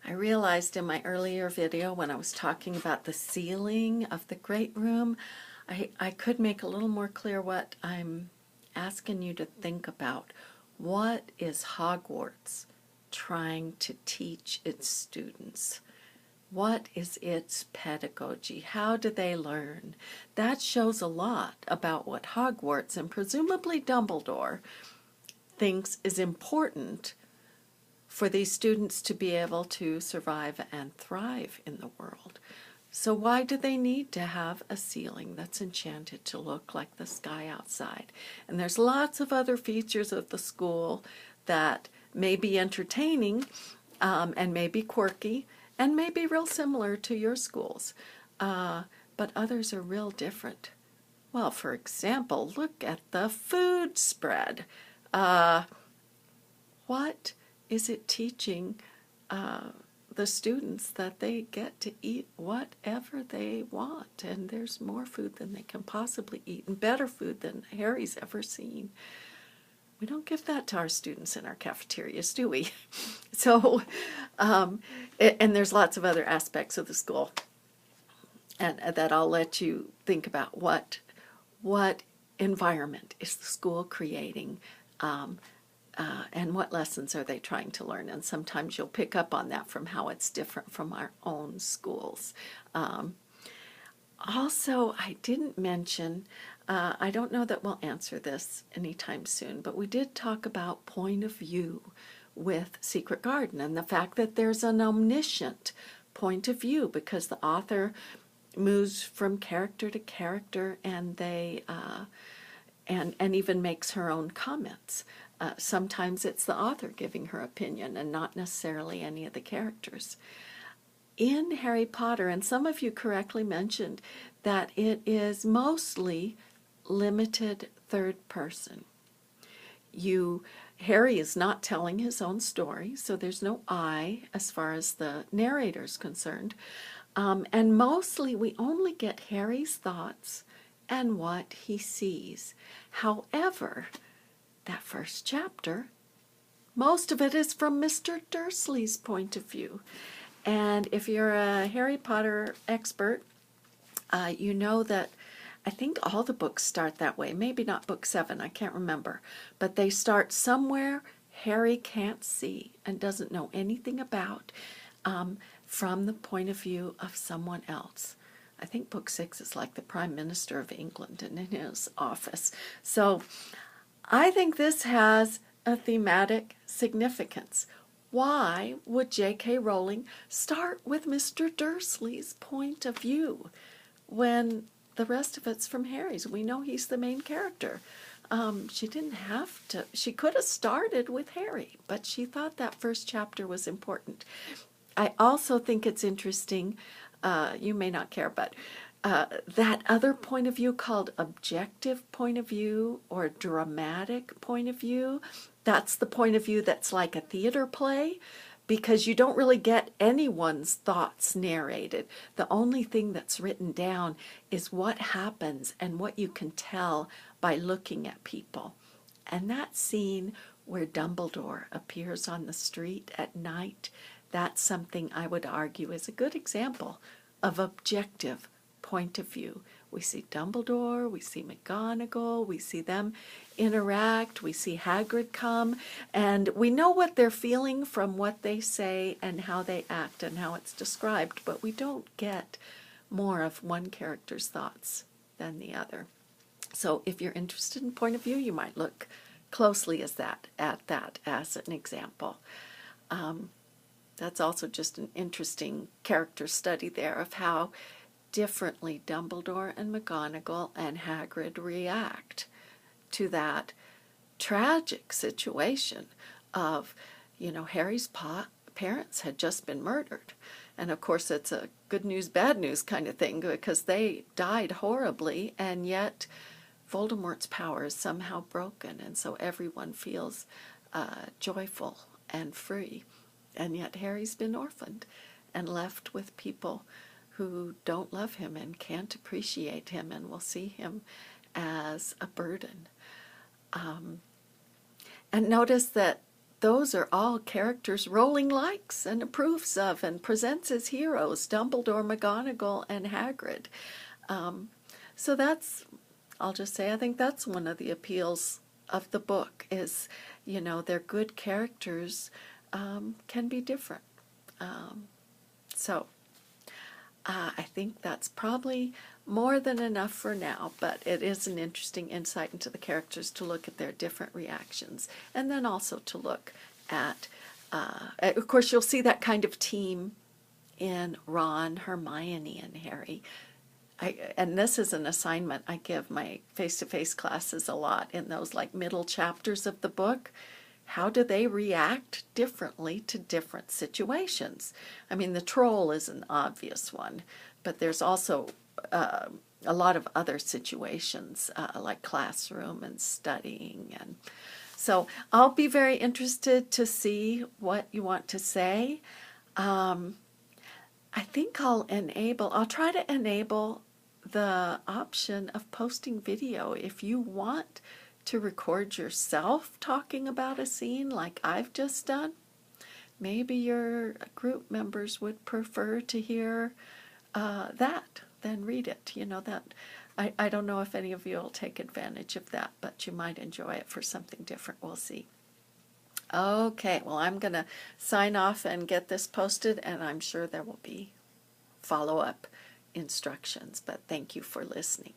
I realized in my earlier video when I was talking about the ceiling of the great room, I could make a little more clear what I'm asking you to think about. What is Hogwarts trying to teach its students? What is its pedagogy? How do they learn? That shows a lot about what Hogwarts and presumably Dumbledore thinks is important for these students to be able to survive and thrive in the world. So why do they need to have a ceiling that's enchanted to look like the sky outside? And there's lots of other features of the school that may be entertaining and may be quirky and may be real similar to your schools, but others are real different. Well, for example, look at the food spread. What is it teaching the students? That they get to eat whatever they want, and there's more food than they can possibly eat, and better food than Harry's ever seen. We don't give that to our students in our cafeterias, do we? So, and there's lots of other aspects of the school, and that I'll let you think about. What environment is the school creating? And what lessons are they trying to learn? And sometimes you'll pick up on that from how it's different from our own schools. Also, I didn't mention, I don't know that we'll answer this anytime soon, but we did talk about point of view with Secret Garden and the fact that there's an omniscient point of view because the author moves from character to character, and they and even makes her own comments. Sometimes it's the author giving her opinion and not necessarily any of the characters. In Harry Potter, and some of you correctly mentioned that it is mostly limited third person. Harry is not telling his own story, so there's no I as far as the narrator is concerned. And mostly we only get Harry's thoughts and what he sees. However, that first chapter, most of it is from Mr. Dursley's point of view. And if you're a Harry Potter expert, you know that I think all the books start that way. Maybe not book 7, I can't remember. But they start somewhere Harry can't see and doesn't know anything about, from the point of view of someone else. I think book 6 is like the Prime Minister of England and in his office. So I think this has a thematic significance. Why would J.K. Rowling start with Mr. Dursley's point of view when the rest of it's from Harry's? We know he's the main character. She didn't have to. She could have started with Harry, but she thought that first chapter was important. I also think it's interesting, you may not care, but that other point of view called objective point of view or dramatic point of view, that's the point of view that's like a theater play, because you don't really get anyone's thoughts narrated. The only thing that's written down is what happens and what you can tell by looking at people. And that scene where Dumbledore appears on the street at night, that's something I would argue is a good example of objective point of view. We see Dumbledore, we see McGonagall, we see them interact, we see Hagrid come, and we know what they're feeling from what they say and how they act and how it's described, but we don't get more of one character's thoughts than the other. So if you're interested in point of view, you might look closely at that as an example. That's also just an interesting character study there of how differently Dumbledore and McGonagall and Hagrid react to that tragic situation of, Harry's parents had just been murdered. And of course it's a good news, bad news kind of thing because they died horribly, and yet Voldemort's power is somehow broken, and so everyone feels joyful and free. And yet Harry's been orphaned and left with people who don't love him and can't appreciate him and will see him as a burden. And notice that those are all characters Rowling likes and approves of and presents as heroes, Dumbledore, McGonagall, and Hagrid. So that's, I'll just say, I think that's one of the appeals of the book is, they're good characters, can be different. So I think that's probably more than enough for now, but it is an interesting insight into the characters to look at their different reactions, and then also to look at, of course, you'll see that kind of team in Ron, Hermione, and Harry. And this is an assignment I give my face-to-face classes a lot in those like middle chapters of the book. How do they react differently to different situations? I mean, the troll is an obvious one, but there's also a lot of other situations like classroom and studying. And so I'll be very interested to see what you want to say. I think I'll try to enable the option of posting video if you want to record yourself talking about a scene like I've just done. Maybe your group members would prefer to hear that than read it. That I don't know if any of you will take advantage of that, but you might enjoy it for something different. We'll see. Okay, well, I'm going to sign off and get this posted, and I'm sure there will be follow-up instructions, but thank you for listening.